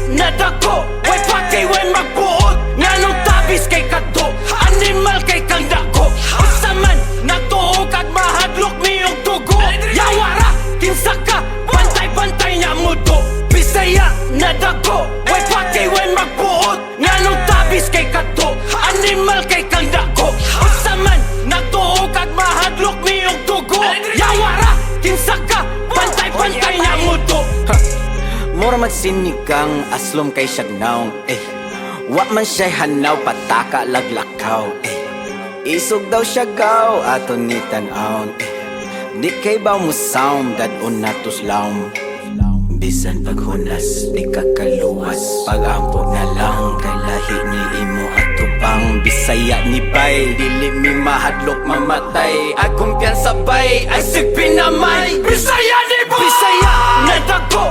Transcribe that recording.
na dako, way pati way magbuot. Nganong tabis kay kadto, animal kay kang dako. Usa man natuo kag mahadlok miyong dugo. Yawara kinsa ka, bantay-bantay nya mudo. Bisaya na dako, way pati way magbuot. Nganong tabis kay kadto, animal kay kang dako. Usa man natuo kag mahadlok miyong dugo. Yawara kinsa ka, bantay-bantay nya mudo. Mura magsinigang aslom kay siyagnaw. Wa man siya'y hanaw pataka laglakaw. Isog daw siya gaw aton ni tan-aon. Di kay baw mo sound dadon natos laom. Bisan paghunas di kakaluwas, pag-ampog na lang kay lahi ni imo atubang. Bisaya ni bay dili mi mahadlok mamatay. Akong piyansa bay ay sig pinamay. Bisaya ni boy, Bisaya na dako,